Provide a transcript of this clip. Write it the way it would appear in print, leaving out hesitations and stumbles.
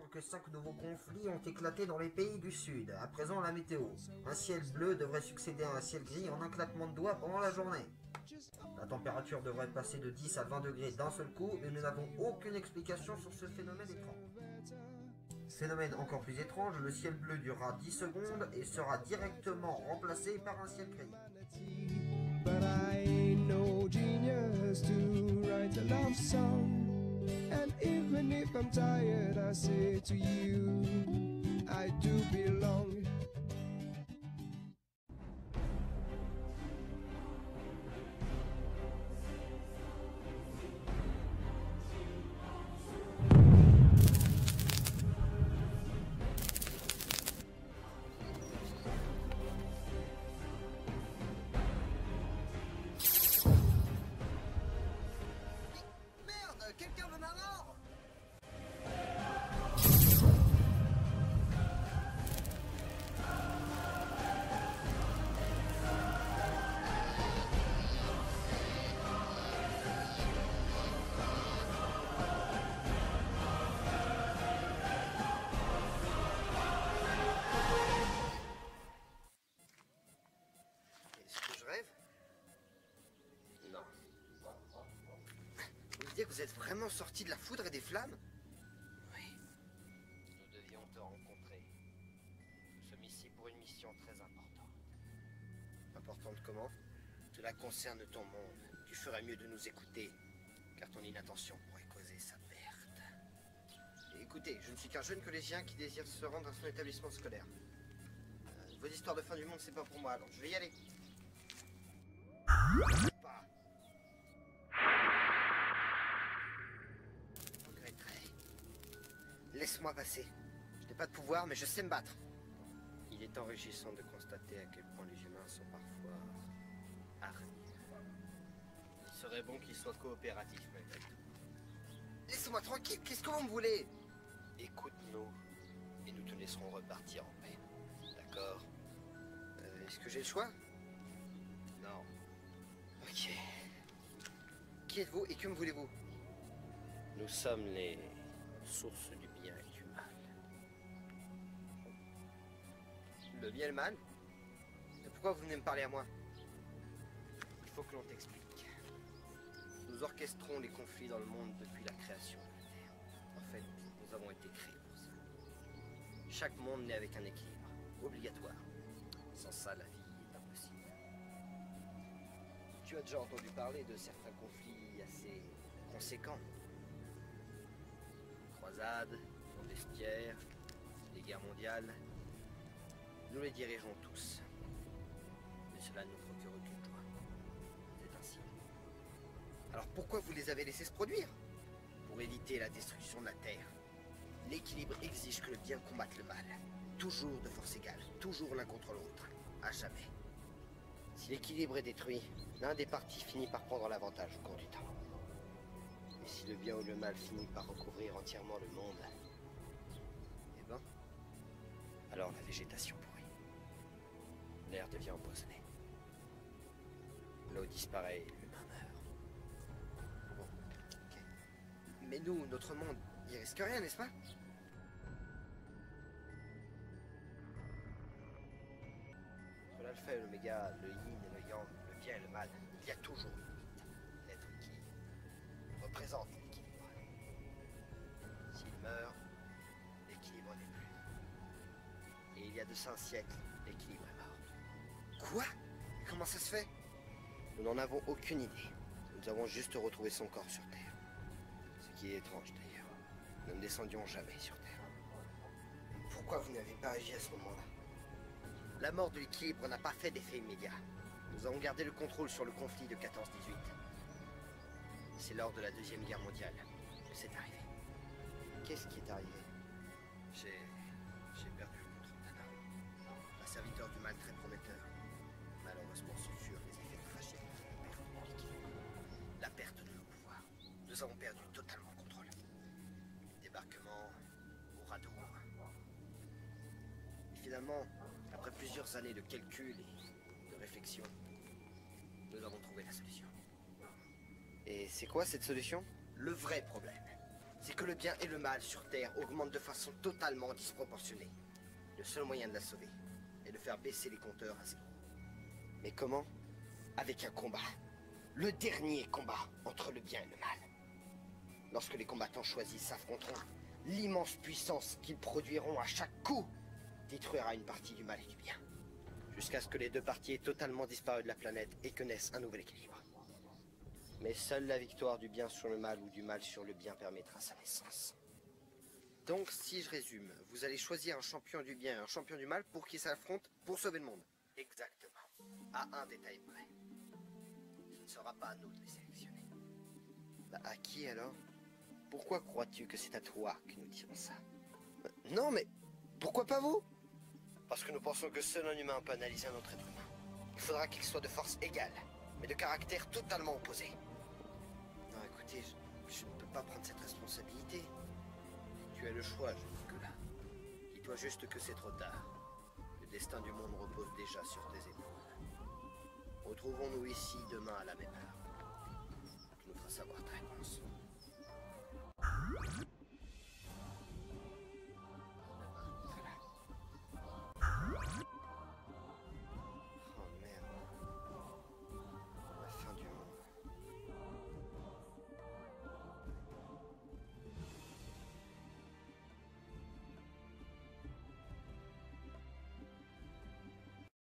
que 5 nouveaux conflits ont éclaté dans les pays du Sud. À présent, la météo. Un ciel bleu devrait succéder à un ciel gris en un claquement de doigts pendant la journée. La température devrait passer de 10 à 20 degrés d'un seul coup, mais nous n'avons aucune explication sur ce phénomène étrange. Phénomène encore plus étrange, le ciel bleu durera 10 secondes et sera directement remplacé par un ciel gris. But I ain't no genius to write a love song. And even if I'm tired, I say to you, I do belong. Quelqu'un veut ma mort? Est-ce que je rêve? Non. Vous me dites que vous êtes vraiment sorti de la foudre et des flammes? Oui. Nous devions te rencontrer. Nous sommes ici pour une mission très importante. Importante comment? Cela concerne ton monde. Tu ferais mieux de nous écouter, car ton inattention pourrait causer sa perte. Et écoutez, je ne suis qu'un jeune collégien qui désire se rendre à son établissement scolaire. Vos histoires de fin du monde, c'est pas pour moi, alors je vais y aller. Pas. Je regretterai. Laisse-moi passer. Je n'ai pas de pouvoir, mais je sais me battre. Il est enrichissant de constater à quel point les humains sont parfois hargneux. Il serait bon qu'ils soient coopératifs malgré tout. Laissez-moi tranquille, qu'est-ce que vous me voulez? Écoute-nous, et nous te laisserons repartir en paix. D'accord? Est-ce que j'ai le choix? Non. Ok. Qui êtes-vous et que me voulez-vous? Nous sommes les sources du bien et du mal. Le bien et le mal? Et pourquoi vous venez me parler à moi? Il faut que l'on t'explique. Nous orchestrons les conflits dans le monde depuis la création de la Terre. En fait, nous avons été créés pour ça. Chaque monde naît avec un équilibre, obligatoire. Sans ça, la vie est impossible. Tu as déjà entendu parler de certains conflits assez conséquents. Croisades, fonds de vestiaires, les guerres mondiales. Nous les dirigeons tous. Mais cela ne nous procure aucune joie. C'est ainsi. Alors pourquoi vous les avez laissés se produire? Pour éviter la destruction de la Terre. L'équilibre exige que le bien combatte le mal. Toujours de force égale, toujours l'un contre l'autre. À jamais. Si l'équilibre est détruit, l'un des partis finit par prendre l'avantage au cours du temps. Et si le bien ou le mal finit par recouvrir entièrement le monde, eh ben, alors la végétation pourrit. L'air devient empoisonné. L'eau disparaît et l'humain meurt. Bon, ok. Mais nous, notre monde, il risque rien, n'est-ce pas? Entre l'alpha et l'oméga, le yin et le yang, le bien et le mal, il y a toujours une limite. L'être qui représente l'équilibre. S'il meurt, l'équilibre n'est plus. Et il y a de 5 siècles, l'équilibre est mort. Quoi? Comment ça se fait? Nous n'en avons aucune idée. Nous avons juste retrouvé son corps sur Terre. Ce qui est étrange d'ailleurs. Nous ne descendions jamais sur Terre. Pourquoi vous n'avez pas agi à ce moment-là? La mort de l'équilibre n'a pas fait d'effet immédiat. Nous avons gardé le contrôle sur le conflit de 14-18. C'est lors de la Deuxième Guerre mondiale que c'est arrivé. Qu'est-ce qui est arrivé? J'ai perdu le contrôle d'Anna. Un serviteur du mal très prometteur. Malheureusement, ce furent les effets tragiques de la perte de l'équilibre. La perte de nos pouvoirs. Nous avons perdu totalement le contrôle. Débarquement au radeau. Et finalement, après plusieurs années de calcul et de réflexion, nous avons trouvé la solution. Et c'est quoi cette solution? Le vrai problème, c'est que le bien et le mal sur Terre augmentent de façon totalement disproportionnée. Le seul moyen de la sauver est de faire baisser les compteurs à zéro. Mais comment? Avec un combat. Le dernier combat entre le bien et le mal. Lorsque les combattants choisis s'affronteront, l'immense puissance qu'ils produiront à chaque coup détruira une partie du mal et du bien. Jusqu'à ce que les deux parties aient totalement disparu de la planète et que naisse un nouvel équilibre. Mais seule la victoire du bien sur le mal ou du mal sur le bien permettra sa naissance. Donc, si je résume, vous allez choisir un champion du bien et un champion du mal pour qu'ils s'affrontent pour sauver le monde. Exactement. À un détail près. Ce ne sera pas à nous de les sélectionner. Bah, à qui alors? Pourquoi crois-tu que c'est à toi que nous dirons ça? Non, mais pourquoi pas vous? Parce que nous pensons que seul un humain peut analyser un autre être humain. Il faudra qu'il soit de force égale, mais de caractère totalement opposé. Non, écoutez, je ne peux pas prendre cette responsabilité. Tu as le choix, jeune Nicolas. Dis-toi juste que c'est trop tard. Le destin du monde repose déjà sur tes épaules. Retrouvons-nous ici demain à la même heure. Tu nous feras savoir très vite.